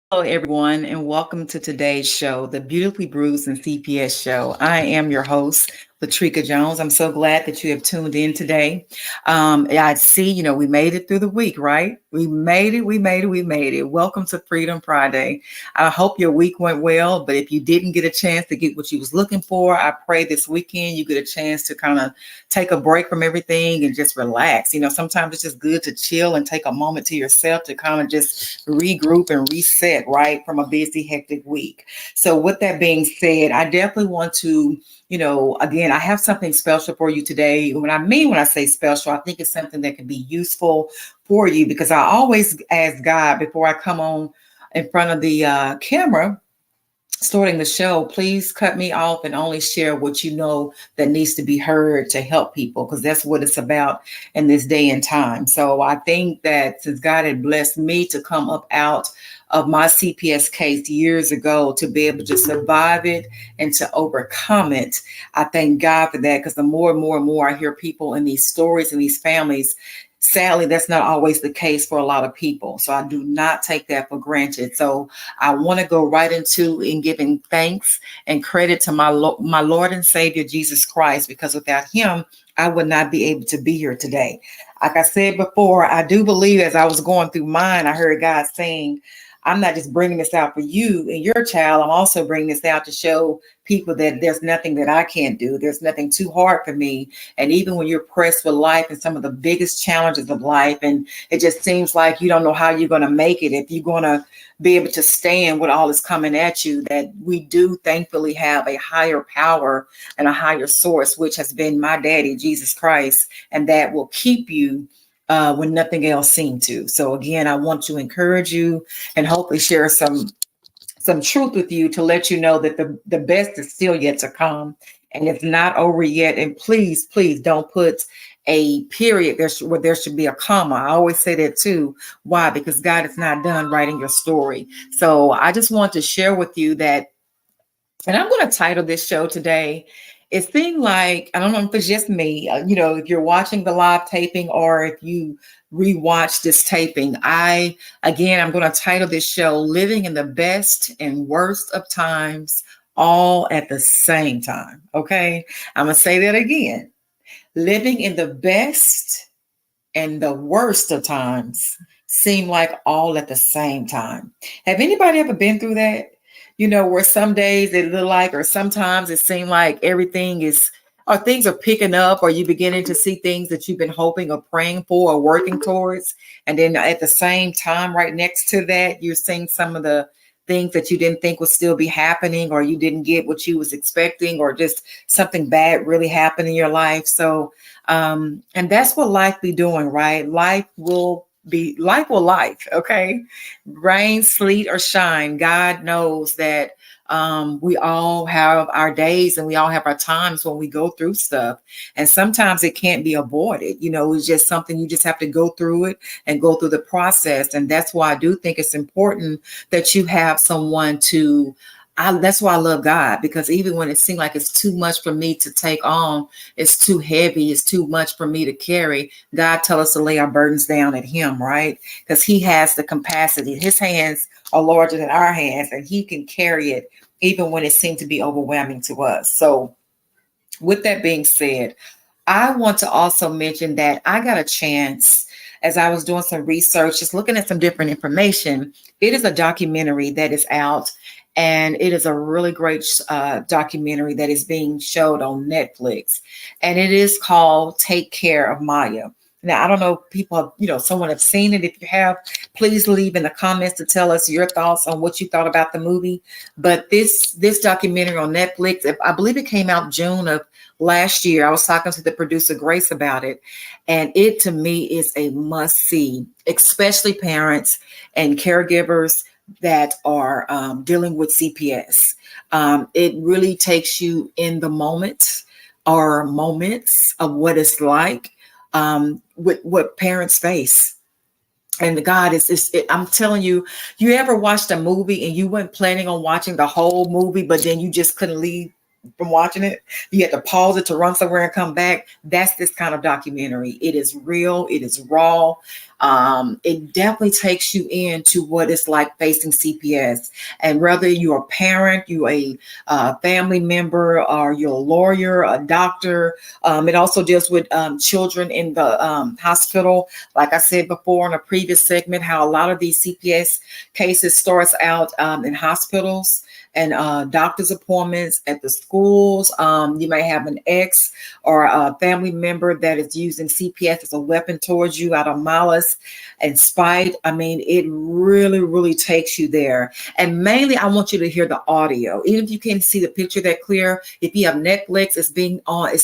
Hello, everyone, and welcome to today's show, the Beautifully Bruised and CPS show. I am your host, Latrika Jones. I'm so glad that you have tuned in today. I see, we made it through the week, right? We made it. Welcome to Freedom Friday. I hope your week went well, but if you didn't get a chance to get what you was looking for, I pray this weekend you get a chance to kind of take a break from everything and just relax. Sometimes it's just good to chill and take a moment to yourself to kind of just regroup and reset, right, from a busy, hectic week. So, with that being said, I definitely want to again, I have something special for you today. When I say special, I think it's something that can be useful for you because I always ask God before I come on in front of the camera starting the show, please cut me off and only share what you know that needs to be heard to help people, because that's what it's about in this day and time. So I think that since God had blessed me to come up out of my CPS case years ago to be able to survive it and to overcome it, I thank God for that, because the more and more and more I hear people in these stories and these families, sadly, that's not always the case for a lot of people. So I do not take that for granted. So I want to go right into in giving thanks and credit to my Lord and Savior, Jesus Christ, because without him, I would not be able to be here today. Like I said before, I do believe as I was going through mine, I heard God saying, I'm not just bringing this out for you and your child. I'm also bringing this out to show people that there's nothing that I can't do. There's nothing too hard for me. And even when you're pressed with life and some of the biggest challenges of life, and it just seems like you don't know how you're going to make it, if you're going to be able to stand with all that's coming at you, that we do thankfully have a higher power and a higher source, which has been my daddy, Jesus Christ, and that will keep you when nothing else seemed to. So again, I want to encourage you and hopefully share some truth with you to let you know that the best is still yet to come and it's not over yet. And please don't put a period where there should be a comma. I always say that too. Why? Because God is not done writing your story. So I just want to share with you that, and I'm going to title this show today. It seemed like, I don't know if it's just me, if you're watching the live taping or if you rewatch this taping, I'm going to title this show Living in the Best and Worst of Times All at the Same Time. Okay. I'm going to say that again. Living in the best and the worst of times seem like all at the same time. Have anybody ever been through that? Where some days it look like, or sometimes it seems like everything is, or things are picking up, or you beginning to see things that you've been hoping or praying for or working towards. And then at the same time, right next to that, you're seeing some of the things that you didn't think would still be happening, or you didn't get what you was expecting, or just something bad really happened in your life. So, and that's what life be doing, right? Life will life. Okay. Rain, sleet, or shine. God knows that we all have our days and we all have our times when we go through stuff. And sometimes it can't be avoided. It's just something you just have to go through it and go through the process. And that's why I do think it's important that you have someone that's why I love God, because even when it seems like it's too much for me to take on, it's too heavy, it's too much for me to carry, God tells us to lay our burdens down at him, right? Because he has the capacity. His hands are larger than our hands, and he can carry it even when it seems to be overwhelming to us. So with that being said, I want to also mention that I got a chance as I was doing some research, just looking at some different information. It is a documentary that is out, and it is a really great documentary that is being showed on Netflix, and it is called Take Care of Maya. Now, I don't know if people have, someone have seen it. If you have, please leave in the comments to tell us your thoughts on what you thought about the movie. But this documentary on Netflix, I believe it came out June of last year. I was talking to the producer Grace about it, and it to me is a must see, especially parents and caregivers that are dealing with CPS. It really takes you in the moment or moments of what it's like with what parents face. And God I'm telling you, you ever watched a movie and you weren't planning on watching the whole movie, but then you just couldn't leave from watching it? You had to pause it to run somewhere and come back. That's this kind of documentary. It is real. It is raw. it definitely takes you into what it's like facing CPS. And whether you're a parent, you're a family member, or you're a lawyer, a doctor, it also deals with children in the hospital. Like I said before in a previous segment, how a lot of these CPS cases starts out in hospitals and doctor's appointments at the schools. You may have an ex or a family member that is using CPS as a weapon towards you out of malice and spite. I mean, it really, really takes you there. And mainly, I want you to hear the audio. Even if you can't see the picture that clear, if you have Netflix, it's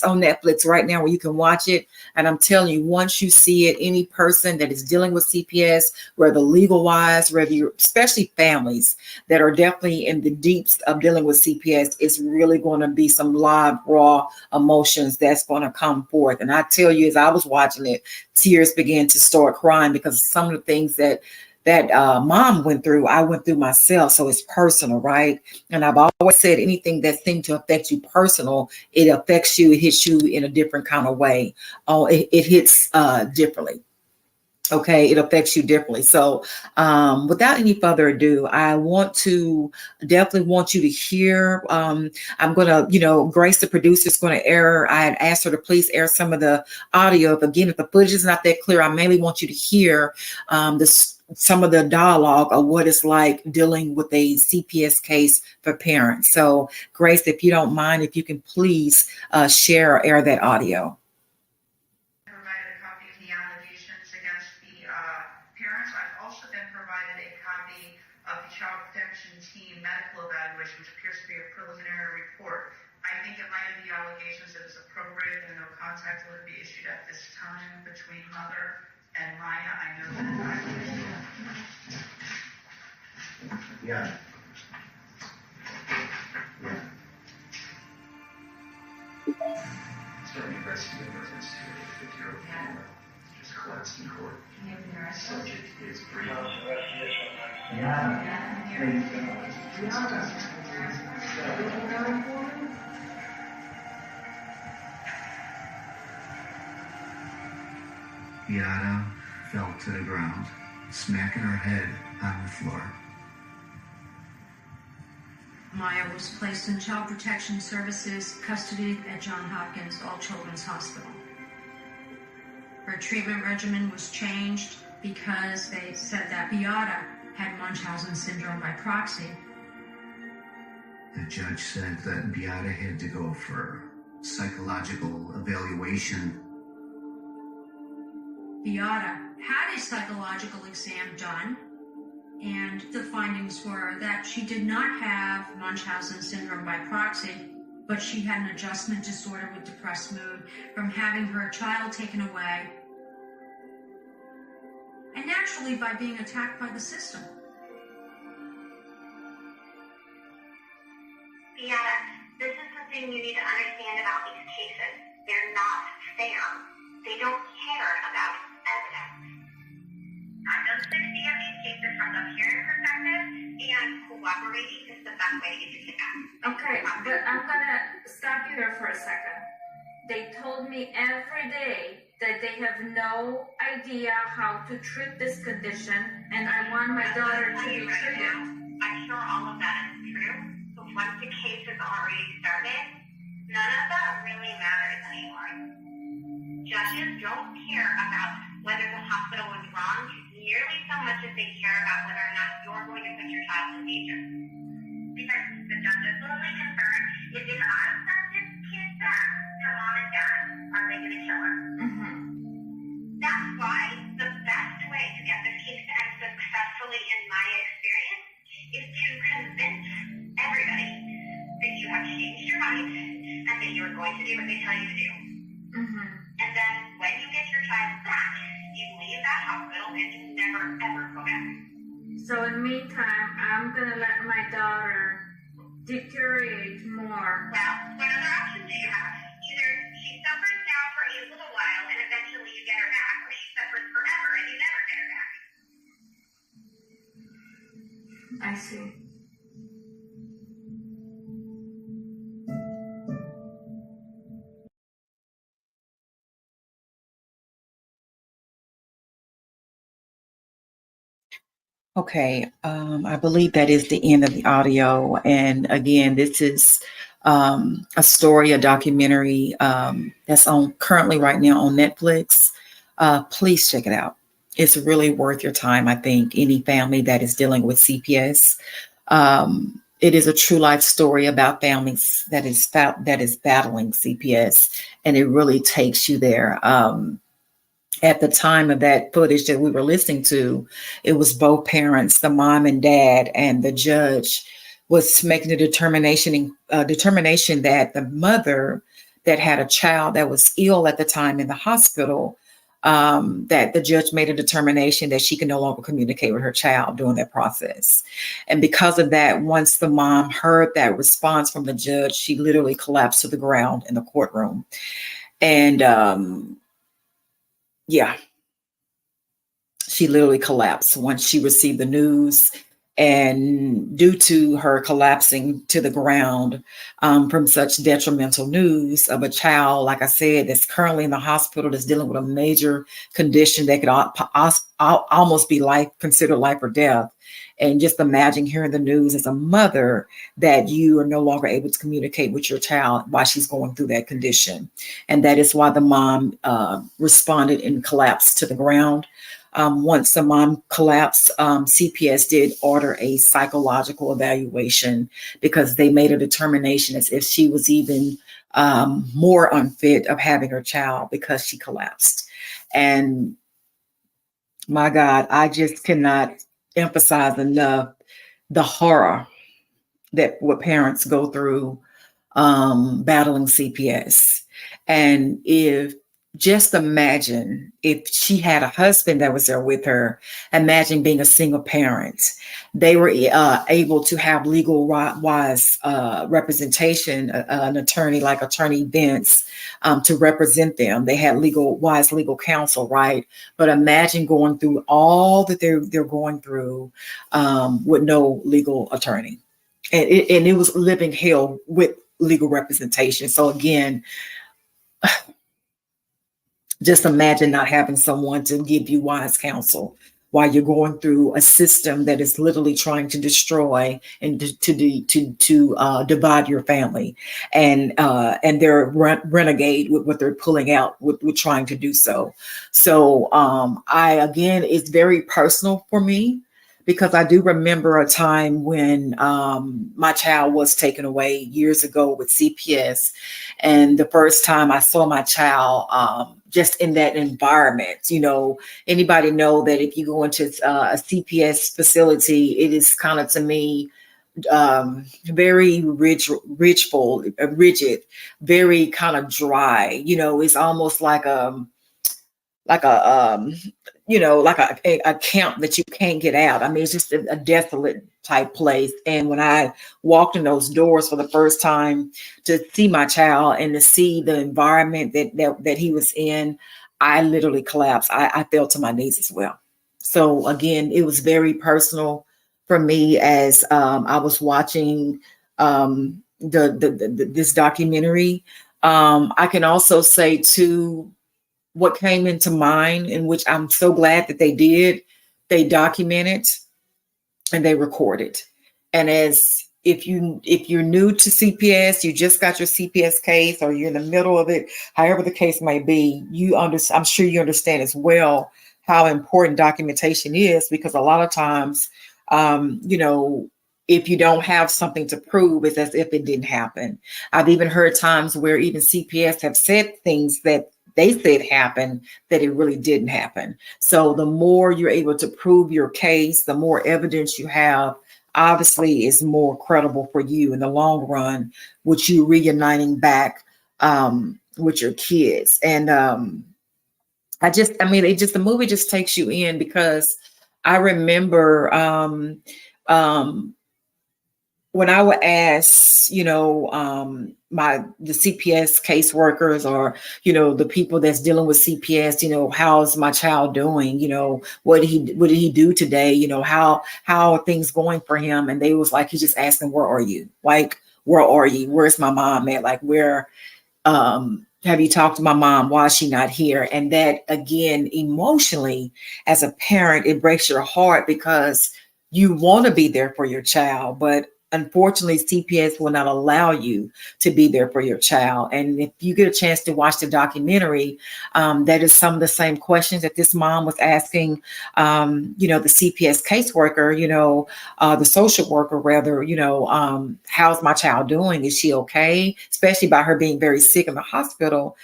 on Netflix right now where you can watch it. And I'm telling you, once you see it, any person that is dealing with CPS, whether legal wise, whether you're, especially families that are definitely in the deeps of dealing with CPS, it's really going to be some live, raw emotions that's going to come forth. And I tell you, as I was watching it, tears began to start crying because some of the things that mom went through, I went through myself. So it's personal, right? And I've always said anything that seems to affect you personal, it affects you, it hits you in a different kind of way. Oh, it hits differently. Okay, it affects you differently. So without any further ado, I definitely want you to hear. I'm gonna, Grace, the producer, is going to air. I had asked her to please air some of the audio. If the footage is not that clear, I mainly want you to hear some of the dialogue of what it's like dealing with a CPS case for parents. So Grace, if you don't mind, if you can please share or air that audio. Provided a copy of the allegations against the parents. I've also been provided a copy of the Child Protection Team medical evaluation, which appears to be a preliminary report. I think in light of the allegations, it is appropriate that no contact order be issued at this time between mother and Maya. I know that Yeah. Certainly aggressive in reference to a 50-year-old female just collapsed in court. Subject is free. Beata fell to the ground, smacking her head on the floor. Maya was placed in Child Protection Services custody at Johns Hopkins All Children's Hospital. Her treatment regimen was changed because they said that Beata had Munchausen syndrome by proxy. The judge said that Beata had to go for psychological evaluation. Beata had a psychological exam done, and the findings were that she did not have Munchausen syndrome by proxy, but she had an adjustment disorder with depressed mood from having her child taken away, and naturally by being attacked by the system. Beata, this is something you need to understand about these cases. They're not fair. They don't care about evidence. Don't see of these cases from the parent perspective, and cooperating is the best way to get your kid back. Okay, but I'm gonna stop you there for a second. They told me every day that they have no idea how to treat this condition, and I want my daughter to be treated. I'm sure all of that is true, but once the case is already started, none of that really matters anymore. Judges don't care about whether the hospital was wrong nearly so much as they care about whether or not you're going to put your child in danger. Because the judges will only concerned is if I send this kid back to mom and dad, are they going to kill her? Mm-hmm. That's why the best way to get this case to end successfully, in my experience, is to convince everybody that you have changed your mind and that you are going to do what they tell you to do. Mm-hmm. And then when you get your child back, you leave that hospital and you never ever go back. So in the meantime, I'm gonna let my daughter deteriorate more. Well, what other options do you have? Either she suffers now for a little while and eventually you get her back, or she suffers forever and you never get her back. I see. Okay, I believe that is the end of the audio. And again, this is a story, a documentary that's on currently right now on Netflix. Please check it out. It's really worth your time, I think, any family that is dealing with CPS. It is a true life story about families that is battling CPS, and it really takes you there. At the time of that footage that we were listening to, it was both parents, the mom and dad, and the judge was making a determination that the mother that had a child that was ill at the time in the hospital, that the judge made a determination that she can no longer communicate with her child during that process. And because of that, once the mom heard that response from the judge, she literally collapsed to the ground in the courtroom. And yeah, she literally collapsed once she received the news. And due to her collapsing to the ground from such detrimental news of a child, like I said, that's currently in the hospital, that's dealing with a major condition that could almost be considered life or death. And just imagine hearing the news as a mother that you are no longer able to communicate with your child while she's going through that condition. And that is why the mom responded and collapsed to the ground. Once the mom collapsed, CPS did order a psychological evaluation because they made a determination as if she was even more unfit of having her child because she collapsed. And my God, I just cannot emphasize enough the horror that what parents go through battling CPS. And if just imagine if she had a husband that was there with her, imagine being a single parent. They were able to have legal wise representation, an attorney like Attorney Vince to represent them. They had wise legal counsel, right? But imagine going through all that they're going through with no legal attorney. And it was living hell with legal representation. So again, just imagine not having someone to give you wise counsel while you're going through a system that is literally trying to destroy and to divide your family, and they're renegade with what they're pulling out with trying to do so. So I again, it's very personal for me because I do remember a time when my child was taken away years ago with CPS. And the first time I saw my child just in that environment, anybody know that if you go into a CPS facility, it is kind of, to me, very rigid, very kind of dry. It's almost like a like a camp that you can't get out. I mean, it's just a desolate type place. And when I walked in those doors for the first time to see my child and to see the environment that he was in, I literally collapsed. I fell to my knees as well. So again, it was very personal for me as I was watching this documentary. I can also say too, what came into mind, in which I'm so glad that they documented and they recorded. And as if you're new to CPS, you just got your CPS case, or you're in the middle of it, however the case may be, I'm sure you understand as well how important documentation is, because a lot of times, if you don't have something to prove, it's as if it didn't happen. I've even heard times where even CPS have said things that they said happened that it really didn't happen. So the more you're able to prove your case, the more evidence you have, obviously is more credible for you in the long run, with you reuniting back with your kids. And the movie just takes you in, because I remember when I would ask, the CPS caseworkers, or, the people that's dealing with CPS, how's my child doing? What did he do today? How are things going for him? And they was like, he's just asking, where are you? Like, where are you? Where's my mom at? Like, where, have you talked to my mom? Why is she not here? And that, again, emotionally, as a parent, it breaks your heart, because you want to be there for your child, but unfortunately, CPS will not allow you to be there for your child. And if you get a chance to watch the documentary, that is some of the same questions that this mom was asking, the CPS caseworker, the social worker, rather, how's my child doing? Is she okay? Especially by her being very sick in the hospital.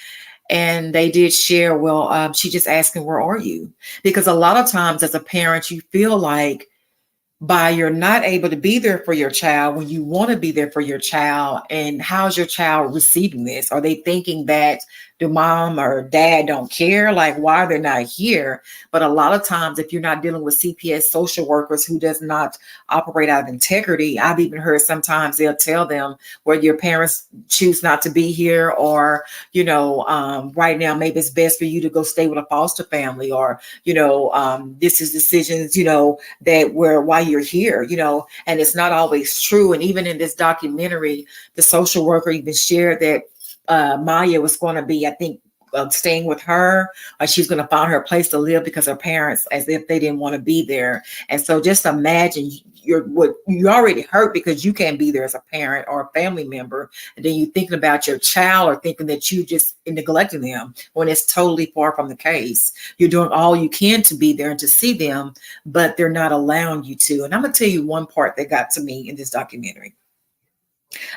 And they did share, well, she just asking, where are you? Because a lot of times as a parent, you feel like by you're not able to be there for your child when you want to be there for your child. And how's your child receiving this? Are they thinking that the mom or dad don't care? Like, why are they not here? But a lot of times, if you're not dealing with CPS social workers who does not operate out of integrity, I've even heard sometimes they'll tell them, well, your parents choose not to be here, or, right now, maybe it's best for you to go stay with a foster family, or, this is decisions, that where why you're here, and it's not always true. And even in this documentary, the social worker even shared that Maya was going to be, I think, staying with her, or she's going to find her a place to live because her parents, as if they didn't want to be there. And so just imagine you already hurt because you can't be there as a parent or a family member. And then you thinking about your child, or thinking that you just neglecting them, when it's totally far from the case. You're doing all you can to be there and to see them, but they're not allowing you to. And I'm going to tell you one part that got to me in this documentary.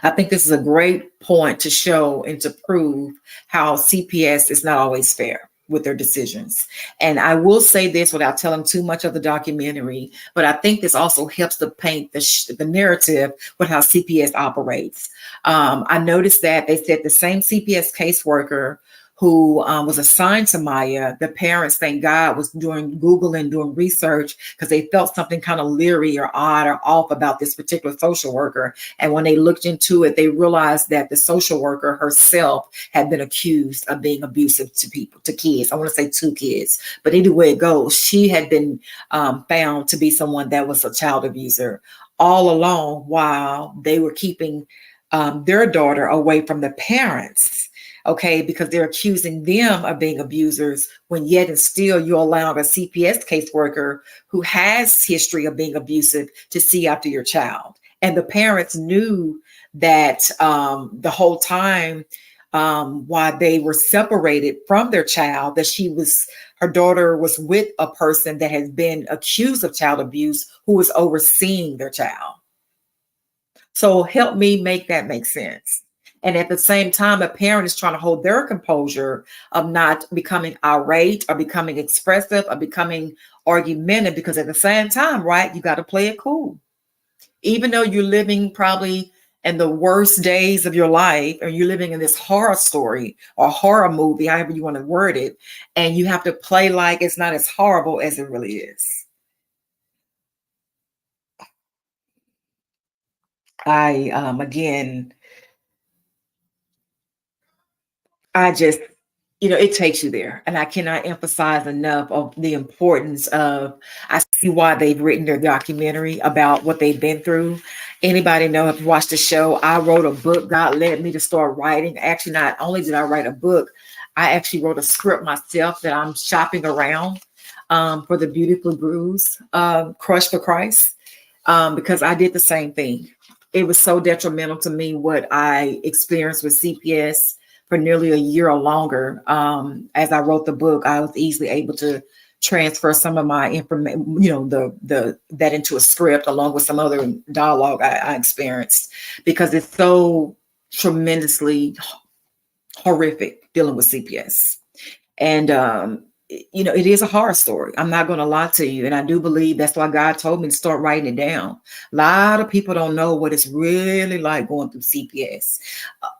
I think this is a great point to show and to prove how CPS is not always fair with their decisions. And I will say this without telling too much of the documentary, but I think this also helps to paint the narrative with how CPS operates. I noticed that they said the same CPS caseworker who was assigned to Maya, the parents, thank God, was doing Google and doing research because they felt something kind of leery or odd or off about this particular social worker. And when they looked into it, they realized that the social worker herself had been accused of being abusive to kids. I want to say 2 kids, but either way it goes, she had been found to be someone that was a child abuser all along while they were keeping their daughter away from the parents. Okay, because they're accusing them of being abusers, when yet and still you allow a CPS caseworker who has history of being abusive to see after your child. And the parents knew that the whole time while they were separated from their child, that her daughter was with a person that has been accused of child abuse who was overseeing their child. So help me make that make sense. And at the same time, a parent is trying to hold their composure of not becoming irate or becoming expressive or becoming argumentative, because at the same time, right, you got to play it cool. Even though you're living probably in the worst days of your life, or you're living in this horror story or horror movie, however you want to word it, and you have to play like it's not as horrible as it really is. Again, I just, it takes you there. And I cannot emphasize enough of the importance of, I see why they've written their documentary about what they've been through. Anybody know, if you watched the show, I wrote a book. God led me to start writing. Actually, not only did I write a book, I actually wrote a script myself that I'm shopping around for the Beautifully Bruised, Crush for Christ, because I did the same thing. It was so detrimental to me what I experienced with CPS for nearly a year or longer. As I wrote the book, I was easily able to transfer some of my information, that into a script along with some other dialogue I experienced, because it's so tremendously horrific dealing with CPS. And it is a horror story. I'm not going to lie to you. And I do believe that's why God told me to start writing it down. A lot of people don't know what it's really like going through CPS.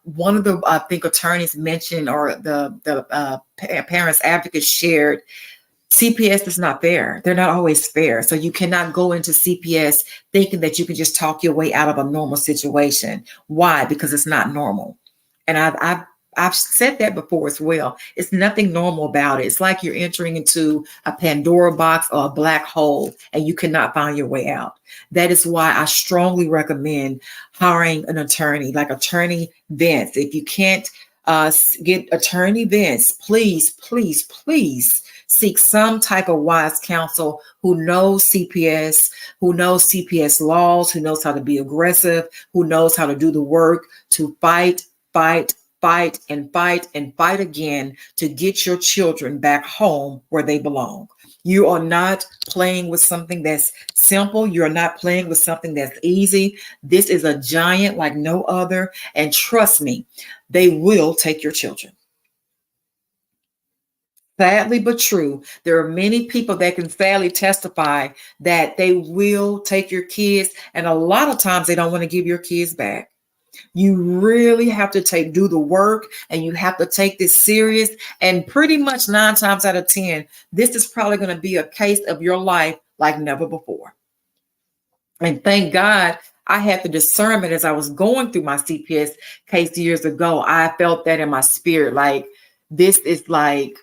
One of the, I think, attorneys mentioned, or the parents advocates shared, CPS is not fair. They're not always fair. So you cannot go into CPS thinking that you can just talk your way out of a normal situation. Why? Because it's not normal. And I've said that before as well. It's nothing normal about it. It's like you're entering into a Pandora box or a black hole and you cannot find your way out. That is why I strongly recommend hiring an attorney, like Attorney Vince. If you can't get Attorney Vince, please, please, please seek some type of wise counsel who knows CPS, who knows CPS laws, who knows how to be aggressive, who knows how to do the work to fight, fight, fight, and fight, and fight again to get your children back home where they belong. You are not playing with something that's simple. You're not playing with something that's easy. This is a giant like no other. And trust me, they will take your children. Sadly but true, there are many people that can sadly testify that they will take your kids. And a lot of times they don't want to give your kids back. You really have to do the work, and you have to take this serious. And pretty much 9 times out of 10, this is probably going to be a case of your life like never before. And thank God I had the discernment as I was going through my CPS case years ago. I felt that in my spirit, like this is like,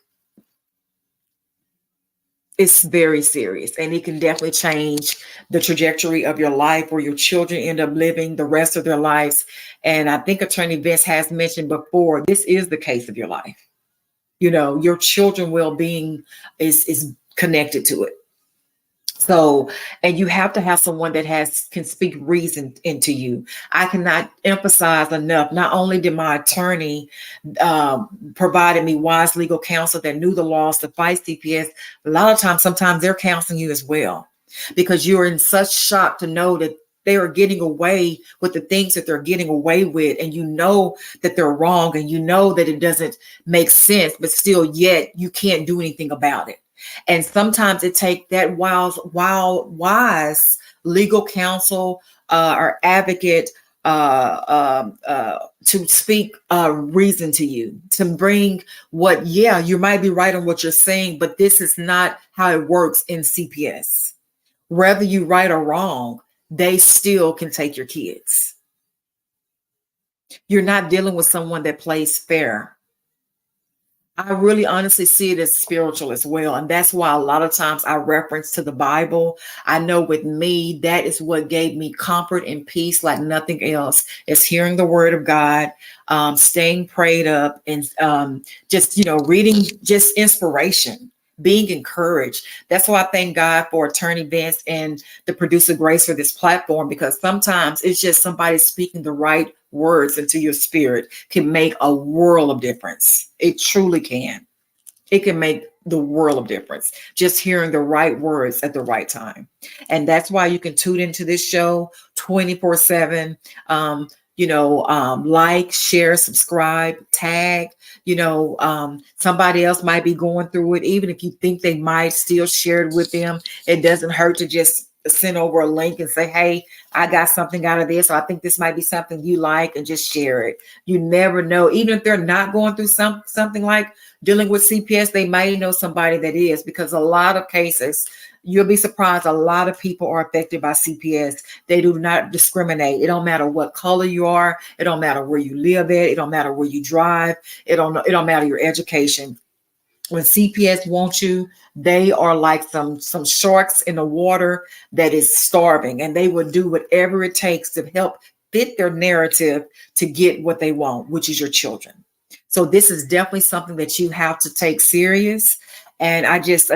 it's very serious, and it can definitely change the trajectory of your life, where your children end up living the rest of their lives. And I think Attorney Vince has mentioned before, this is the case of your life. You know, your children's well-being is connected to it. So, and you have to have someone that can speak reason into you. I cannot emphasize enough. Not only did my attorney provided me wise legal counsel that knew the laws to fight CPS, a lot of times, sometimes they're counseling you as well, because you're in such shock to know that they are getting away with the things that they're getting away with, and you know that they're wrong, and you know that it doesn't make sense, but still yet you can't do anything about it. And sometimes it takes that wise legal counsel or advocate to speak reason to you, to bring what, yeah, you might be right on what you're saying, but this is not how it works in CPS. Whether you right or wrong, they still can take your kids. You're not dealing with someone that plays fair. I really honestly see it as spiritual as well. And that's why a lot of times I reference to the Bible. I know with me, that is what gave me comfort and peace like nothing else, is hearing the word of God, staying prayed up, and just, reading just inspiration, being encouraged. That's why I thank God for Attorney Vince and the producer Grace for this platform, because sometimes it's just somebody speaking the right words into your spirit can make a world of difference. It truly can. It can make the world of difference, just hearing the right words at the right time. And that's why you can tune into this show 24/7. Like, share, subscribe, tag. Somebody else might be going through it. Even if you think they might, still share it with them. It doesn't hurt to just send over a link and say, hey, I got something out of this, or I think this might be something you like, and just share it. You never know. Even if they're not going through something like dealing with CPS, they might know somebody that is, because a lot of cases, you'll be surprised, a lot of people are affected by CPS. They do not discriminate. It don't matter what color you are. It don't matter where you live at. It don't matter where you drive. It don't matter your education. When CPS wants you, they are like some sharks in the water that is starving, and they will do whatever it takes to help fit their narrative to get what they want, which is your children. So this is definitely something that you have to take serious. And I just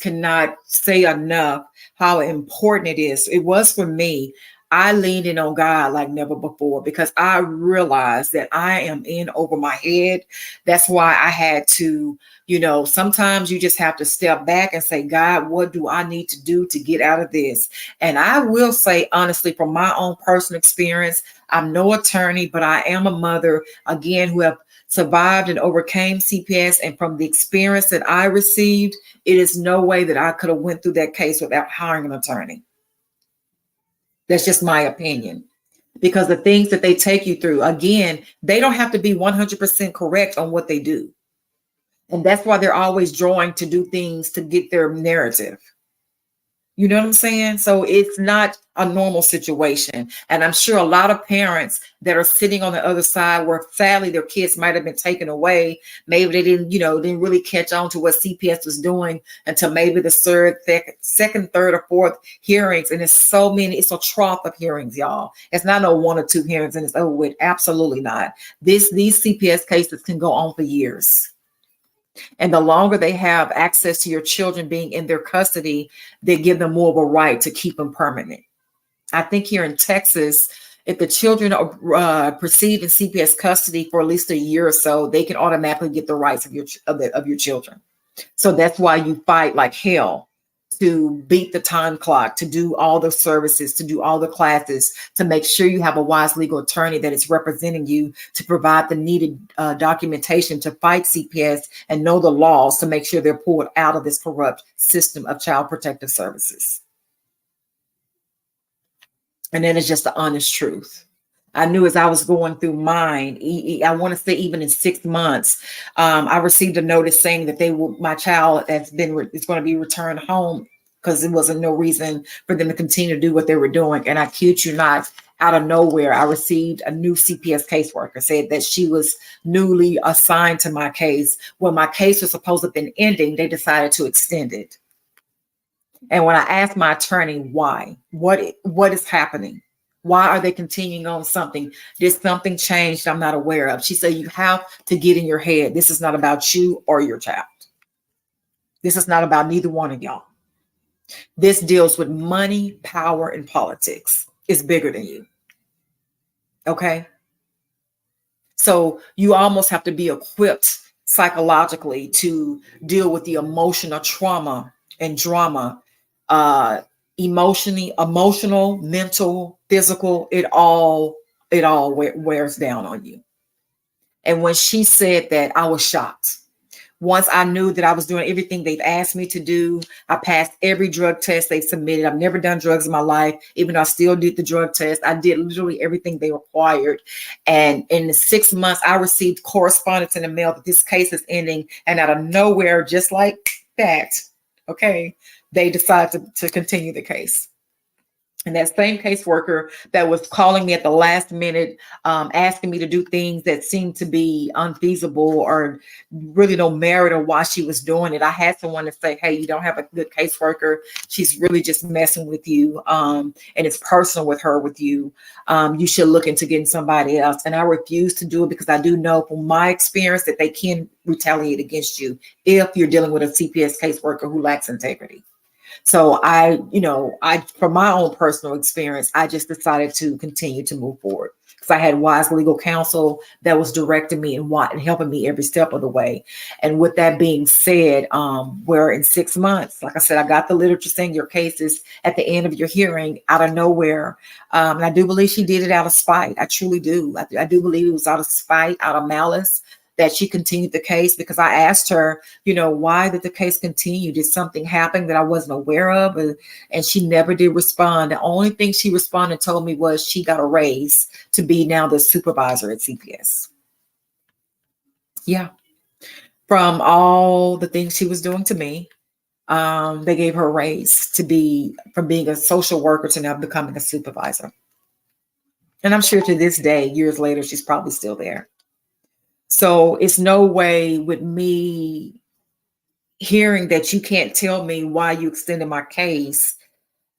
cannot say enough how important it is. It was for me. I leaned in on God like never before, because I realized that I am in over my head. That's why I had to, sometimes you just have to step back and say, God, what do I need to do to get out of this? And I will say, honestly, from my own personal experience, I'm no attorney, but I am a mother, again, who have survived and overcame CPS. And from the experience that I received, it is no way that I could have went through that case without hiring an attorney. That's just my opinion, because the things that they take you through, again, they don't have to be 100% correct on what they do. And that's why they're always drawing to do things to get their narrative. You know what I'm saying? So it's not a normal situation. And I'm sure a lot of parents that are sitting on the other side, where sadly their kids might have been taken away. Maybe they didn't really catch on to what CPS was doing until maybe the second, third, or fourth hearings. And it's so many, it's a trough of hearings, y'all. It's not no 1 or 2 hearings and it's over with. Absolutely not. These CPS cases can go on for years. And the longer they have access to your children being in their custody, they give them more of a right to keep them permanent. I think here in Texas, if the children are perceived in CPS custody for at least a year or so, they can automatically get the rights of your children. So that's why you fight like hell to beat the time clock, to do all the services, to do all the classes, to make sure you have a wise legal attorney that is representing you to provide the needed documentation to fight CPS and know the laws to make sure they're pulled out of this corrupt system of child protective services. And that is just the honest truth. I knew as I was going through mine, I want to say even in 6 months, I received a notice saying that my child is going to be returned home because there wasn't no reason for them to continue to do what they were doing. And I kid you not, out of nowhere, I received a new CPS caseworker said that she was newly assigned to my case. When my case was supposed to have been ending, they decided to extend it. And when I asked my attorney why, what is happening? Why are they continuing on something? Did something changed I'm not aware of? She said, you have to get in your head. This is not about you or your child. This is not about neither one of y'all. This deals with money, power, and politics. It's bigger than you. Okay? So you almost have to be equipped psychologically to deal with the emotional trauma and drama, emotional, mental, physical, it all wears down on you. And when she said that, I was shocked. Once I knew that I was doing everything they've asked me to do, I passed every drug test they submitted. I've never done drugs in my life, even though I still did the drug test. I did literally everything they required. And in the 6 months, I received correspondence in the mail that this case is ending. And out of nowhere, just like that, okay, they decided to continue the case. And that same caseworker that was calling me at the last minute, asking me to do things that seemed to be unfeasible or really no merit or why she was doing it. I had someone to say, hey, you don't have a good caseworker. She's really just messing with you. And it's personal with you. You should look into getting somebody else. And I refuse to do it because I do know from my experience that they can retaliate against you if you're dealing with a CPS caseworker who lacks integrity. So from my own personal experience, I just decided to continue to move forward because I had wise legal counsel that was directing me and helping me every step of the way. And with that being said, where in 6 months, like I said, I got the literature saying your case is at the end of your hearing out of nowhere. And I do believe she did it out of spite. I truly do. I do believe it was out of spite, out of malice, that she continued the case, because I asked her, why did the case continue? Did something happen that I wasn't aware of? And she never did respond. The only thing she responded and told me was she got a raise to be now the supervisor at CPS. Yeah. From all the things she was doing to me, they gave her a raise from being a social worker to now becoming a supervisor. And I'm sure to this day, years later, she's probably still there. So it's no way with me hearing that you can't tell me why you extended my case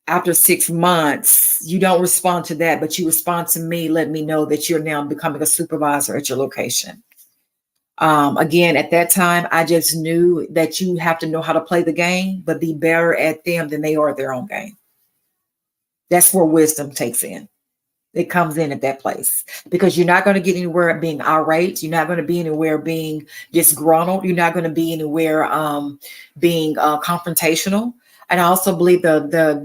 after 6 months. You don't respond to that, but you respond to me, let me know that you're now becoming a supervisor at your location. Again, at that time, I just knew that you have to know how to play the game, but be better at them than they are at their own game. That's where wisdom takes in. It comes in at that place, because you're not going to get anywhere being irate. You're not going to be anywhere being disgruntled. You're not going to be anywhere being confrontational. And I also believe the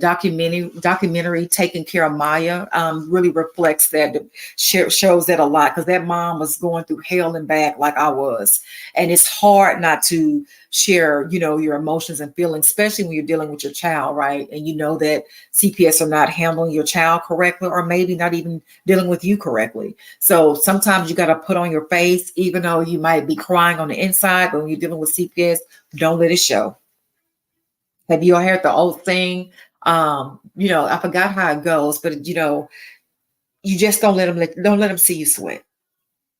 documentary Taking Care of Maya really reflects that, shows that a lot, because that mom was going through hell and back like I was. And it's hard not to share, your emotions and feelings, especially when you're dealing with your child, right? And you know that CPS are not handling your child correctly, or maybe not even dealing with you correctly. So sometimes you got to put on your face, even though you might be crying on the inside, but when you're dealing with CPS, don't let it show. Have you all heard the old thing? I forgot how it goes, but you just don't let them see you sweat.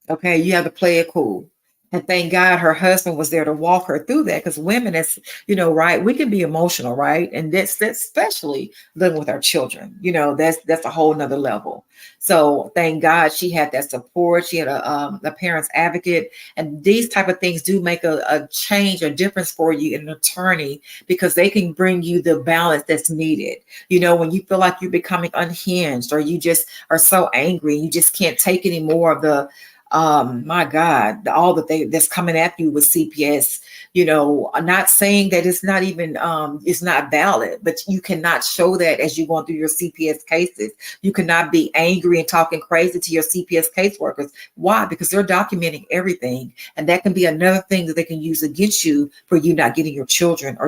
Okay, you have to play it cool. And thank God her husband was there to walk her through that, because women, as you know, right, we can be emotional, right? And that's especially living with our children. That's a whole nother level. So thank God she had that support. She had a parents advocate, and these type of things do make a change, a difference for you in an attorney, because they can bring you the balance that's needed. When you feel like you're becoming unhinged, or you just are so angry, you just can't take any more of the my God, all that's coming at you with CPS. I'm not saying that it's not even it's not valid, but you cannot show that as you're going through your CPS cases. You cannot be angry and talking crazy to your CPS caseworkers. Why? Because they're documenting everything, and that can be another thing that they can use against you for you not getting your children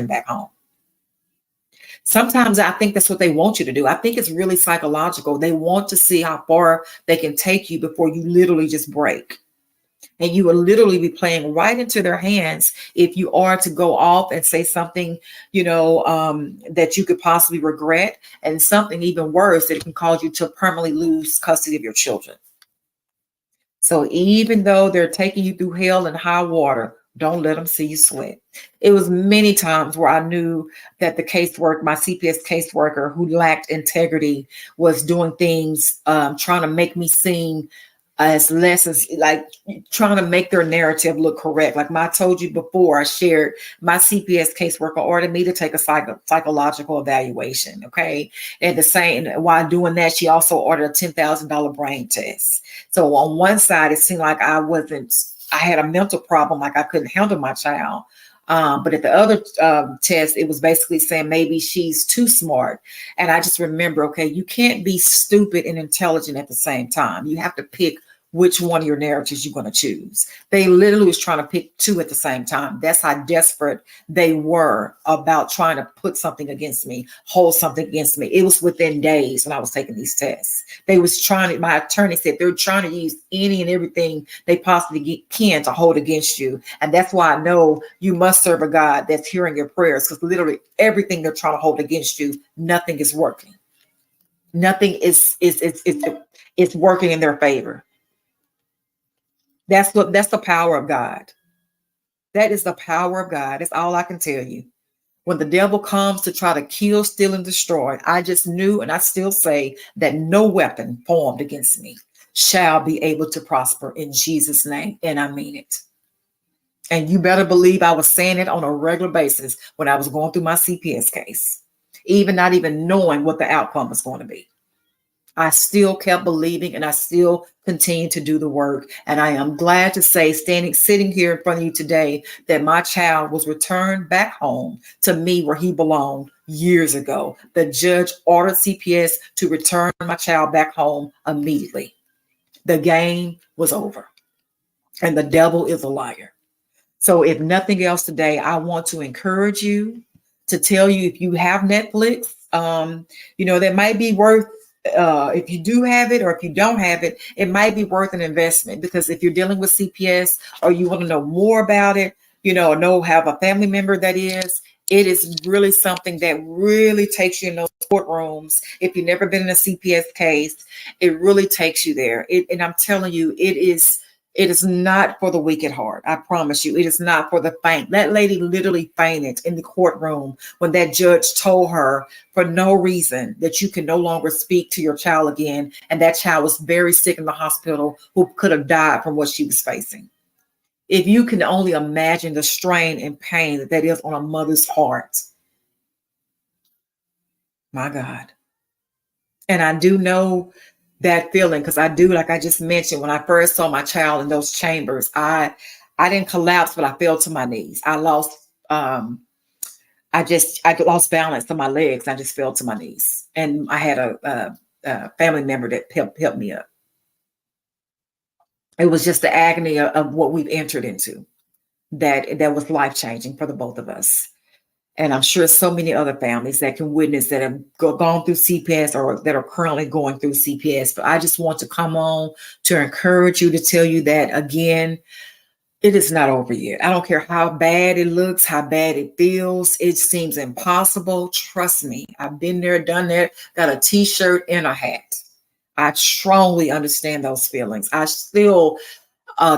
back home. Sometimes I think that's what they want you to do. I think it's really psychological. They want to see how far they can take you before you literally just break. And you will literally be playing right into their hands if you are to go off and say something, that you could possibly regret, and something even worse that can cause you to permanently lose custody of your children. So even though they're taking you through hell and high water, don't let them see you sweat. It was many times where I knew that my CPS caseworker who lacked integrity, was doing things, trying to make me seem as less as, like, trying to make their narrative look correct. Like I told you before, I shared my CPS caseworker ordered me to take a psychological evaluation. Okay. And while doing that, she also ordered a $10,000 brain test. So on one side, it seemed like I had a mental problem, like I couldn't handle my child. But at the other test, it was basically saying maybe she's too smart. And I just remember, okay, you can't be stupid and intelligent at the same time. You have to pick which one of your narratives you're going to choose. They literally was trying to pick two at the same time. That's how desperate they were about trying to put something against me, hold something against me. It was within days when I was taking these tests. My attorney said they're trying to use any and everything they possibly can to hold against you. And that's why I know you must serve a God that's hearing your prayers, because literally everything they're trying to hold against you, nothing is working. Nothing is working in their favor. That's the power of God. That is the power of God. That's all I can tell you. When the devil comes to try to kill, steal, and destroy, I just knew, and I still say, that no weapon formed against me shall be able to prosper in Jesus' name. And I mean it. And you better believe I was saying it on a regular basis when I was going through my CPS case, even not even knowing what the outcome was going to be. I still kept believing, and I still continue to do the work. And I am glad to say, sitting here in front of you today, that my child was returned back home to me where he belonged years ago. The judge ordered CPS to return my child back home immediately. The game was over, and the devil is a liar. So if nothing else today, I want to encourage you, to tell you, if you have Netflix, that might be worth, if you do have it, or if you don't have it, it might be worth an investment. Because if you're dealing with CPS, or you want to know more about it, have a family member that is, it is really something that really takes you in those courtrooms. If you've never been in a CPS case, it really takes you there. And I'm telling you, it is not for the weak at heart. I promise you, it is not for the faint. That lady literally fainted in the courtroom when that judge told her, for no reason, that you can no longer speak to your child again. And that child was very sick in the hospital, who could have died from what she was facing. If you can only imagine the strain and pain that is on a mother's heart. My God. And I do know that feeling, because I do, like I just mentioned, when I first saw my child in those chambers, I didn't collapse, but I fell to my knees. I lost balance on my legs. I just fell to my knees, and I had a family member that helped me up. It was just the agony of what we've entered into that was life-changing for the both of us. And I'm sure so many other families that can witness, that have gone through CPS, or that are currently going through CPS. But I just want to come on to encourage you, to tell you that, again, it is not over yet. I don't care how bad it looks, how bad it feels. It seems impossible. Trust me. I've been there, done that, got a t-shirt and a hat. I strongly understand those feelings. I still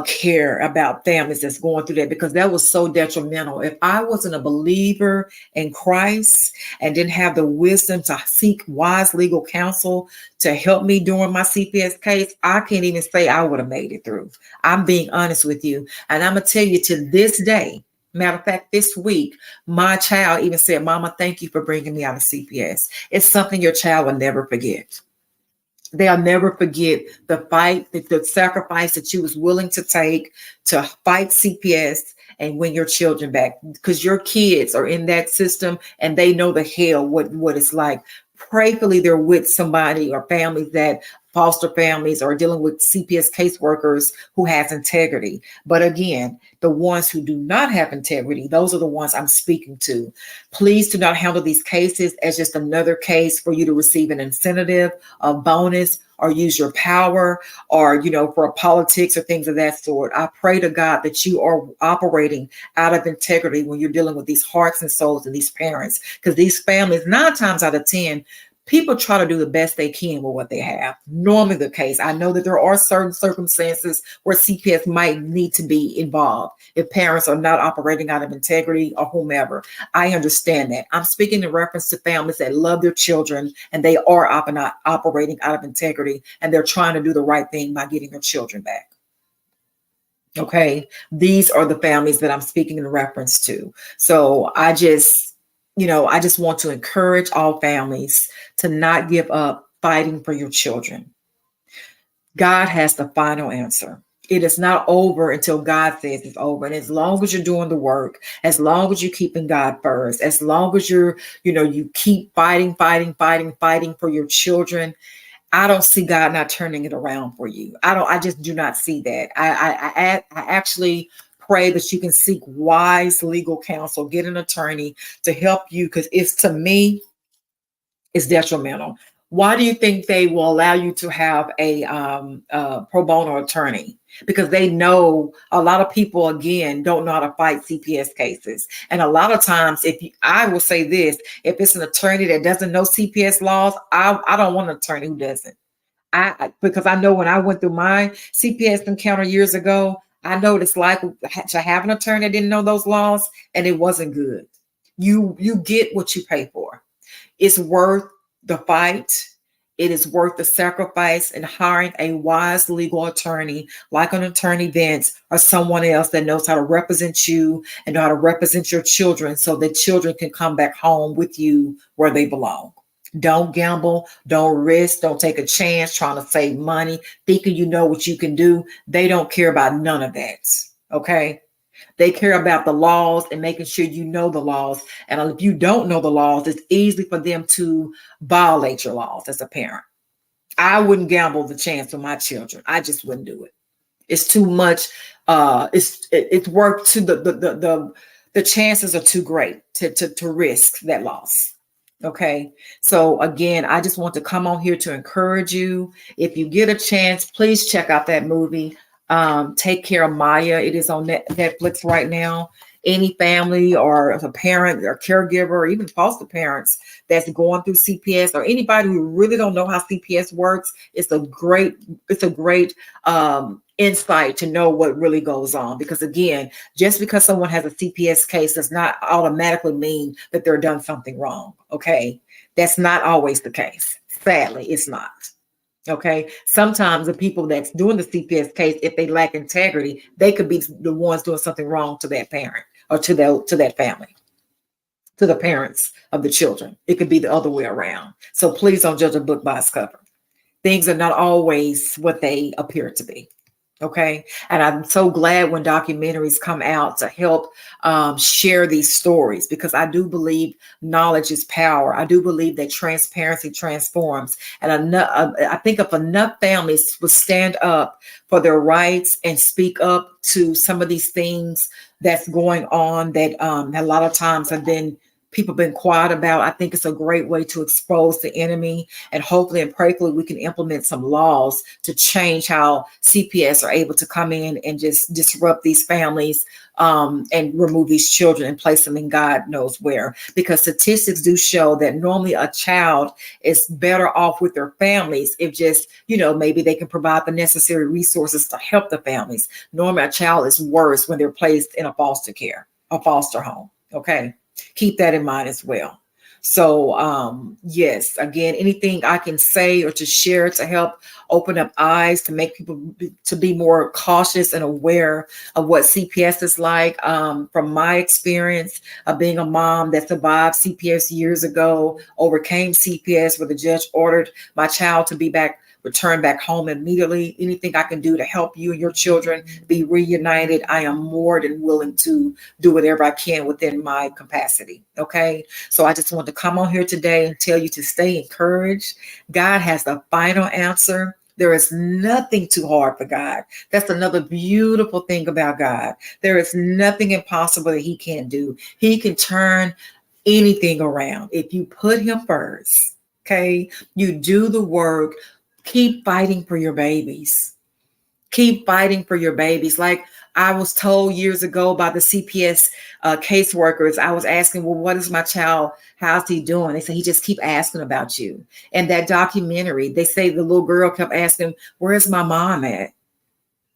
care about families that's going through that, because that was so detrimental. If I wasn't a believer in Christ and didn't have the wisdom to seek wise legal counsel to help me during my CPS case, I can't even say I would have made it through. I'm being honest with you. And I'm going to tell you, to this day, matter of fact, this week, my child even said, Mama, thank you for bringing me out of CPS. It's something your child will never forget. They'll never forget the fight, the sacrifice that you was willing to take to fight CPS and win your children back, because your kids are in that system and they know the hell what it's like. Prayfully, they're with somebody or families that foster families are dealing with CPS caseworkers who has integrity. But again, the ones who do not have integrity, those are the ones I'm speaking to. Please do not handle these cases as just another case for you to receive an incentive, a bonus, or use your power, or, for politics or things of that sort. I pray to God that you are operating out of integrity when you're dealing with these hearts and souls and these parents, because these families, 9 times out of 10, people try to do the best they can with what they have. Normally the case. I know that there are certain circumstances where CPS might need to be involved if parents are not operating out of integrity or whomever. I understand that. I'm speaking in reference to families that love their children and they are operating out of integrity, and they're trying to do the right thing by getting their children back. Okay. These are the families that I'm speaking in reference to. So I just want to encourage all families to not give up fighting for your children. God has the final answer. It is not over until God says it's over. And as long as you're doing the work, as long as you're keeping God first, as long as you keep fighting for your children, I don't see God not turning it around for you. I just do not see that. I actually pray that you can seek wise legal counsel, get an attorney to help you, because to me, it's detrimental. Why do you think they will allow you to have a pro bono attorney? Because they know a lot of people, again, don't know how to fight CPS cases. And a lot of times, I will say this, if it's an attorney that doesn't know CPS laws, I don't want an attorney who doesn't. Because I know when I went through my CPS encounter years ago, I know what it's like to have an attorney that didn't know those laws, and it wasn't good. You get what you pay for. It's worth the fight. It is worth the sacrifice in hiring a wise legal attorney like an attorney Vince or someone else that knows how to represent you and know how to represent your children so that children can come back home with you where they belong. Don't gamble, don't risk, don't take a chance trying to save money, thinking you know what you can do. They don't care about none of that, okay? They care about the laws and making sure you know the laws. And if you don't know the laws, it's easy for them to violate your laws as a parent. I wouldn't gamble the chance for my children. I just wouldn't do it. It's too much. It's worth to the chances are too great to risk that loss. Okay. So again, I just want to come on here to encourage you. If you get a chance, please check out that movie. Take Care of Maya. It is on Netflix right now. Any family or a parent or caregiver or even foster parents that's going through CPS, or anybody who really don't know how CPS works, it's a great insight to know what really goes on. Because again, just because someone has a CPS case does not automatically mean that they're done something wrong. Okay. That's not always the case. Sadly, it's not. Okay. Sometimes the people that's doing the CPS case, if they lack integrity, they could be the ones doing something wrong to that parent or to that family, to the parents of the children. It could be the other way around. So please don't judge a book by its cover. Things are not always what they appear to be. Okay. And I'm so glad when documentaries come out to help share these stories, because I do believe knowledge is power. I do believe that transparency transforms. And I think if enough families will stand up for their rights and speak up to some of these things that's going on that a lot of times have been people been quiet about. I think it's a great way to expose the enemy, and hopefully and prayerfully we can implement some laws to change how CPS are able to come in and just disrupt these families, and remove these children and place them in God knows where. Because statistics do show that normally a child is better off with their families if just, maybe they can provide the necessary resources to help the families. Normally a child is worse when they're placed in a foster home. Okay. Keep that in mind as well. So, yes, again, anything I can say or to share to help open up eyes, to make people to be more cautious and aware of what CPS is like. From my experience of being a mom that survived CPS years ago, overcame CPS where the judge ordered my child to be returned back home immediately. Anything I can do to help you and your children be reunited, I am more than willing to do whatever I can within my capacity. Okay. So I just want to come on here today and tell you to stay encouraged. God has the final answer. There is nothing too hard for God. That's another beautiful thing about God. There is nothing impossible that he can't do. He can turn anything around if you put him first. Okay. You do the work. Keep fighting for your babies. Keep fighting for your babies. Like I was told years ago by the CPS caseworkers, I was asking, well, what is my child? How's he doing? They say, he just keep asking about you. And that documentary, they say the little girl kept asking, where's my mom at?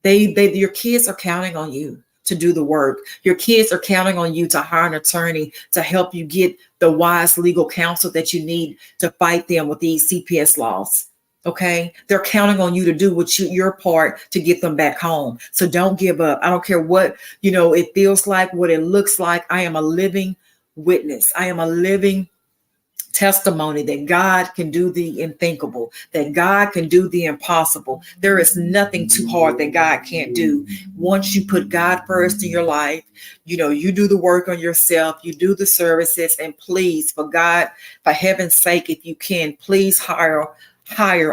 Your kids are counting on you to do the work. Your kids are counting on you to hire an attorney to help you get the wise legal counsel that you need to fight them with these CPS laws. Okay. They're counting on you to do your part to get them back home. So don't give up. I don't care what, it feels like, what it looks like. I am a living witness. I am a living testimony that God can do the unthinkable, that God can do the impossible. There is nothing too hard that God can't do. Once you put God first in your life, you do the work on yourself, you do the services, and please, for heaven's sake, if you can, please hire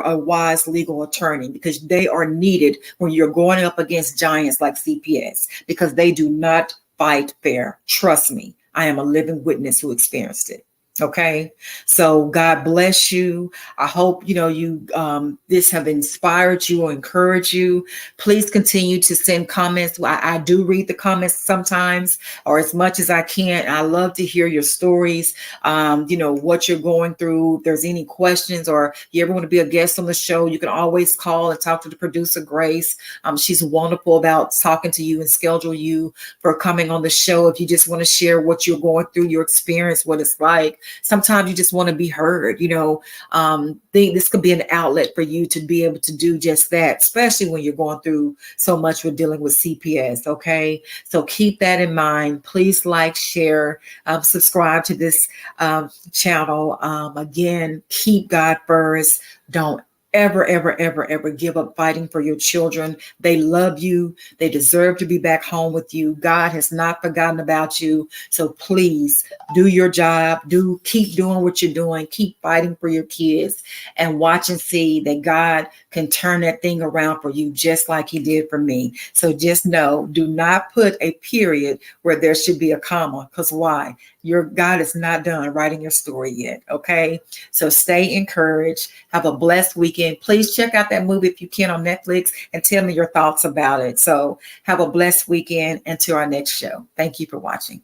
a wise legal attorney, because they are needed when you're going up against giants like CPS, because they do not fight fair. Trust me, I am a living witness who experienced it. Okay. So God bless you. I hope, this have inspired you or encouraged you. Please continue to send comments. I do read the comments sometimes, or as much as I can. I love to hear your stories. What you're going through. If there's any questions or you ever want to be a guest on the show, you can always call and talk to the producer, Grace. She's wonderful about talking to you and schedule you for coming on the show. If you just want to share what you're going through, your experience, what it's like. Sometimes you just want to be heard, this could be an outlet for you to be able to do just that, especially when you're going through so much with dealing with CPS. Okay. So keep that in mind. Please like, share, subscribe to this channel. Again, keep God first. Don't ever give up fighting for your children. They love you. They deserve to be back home with you. God has not forgotten about you. So please do your job. Keep doing what you're doing. Keep fighting for your kids, and watch and see that God can turn that thing around for you just like he did for me. So just know, do not put a period where there should be a comma, because why? Your God is not done writing your story yet. Okay. So stay encouraged. Have a blessed weekend. Please check out that movie if you can on Netflix and tell me your thoughts about it. So have a blessed weekend until our next show. Thank you for watching.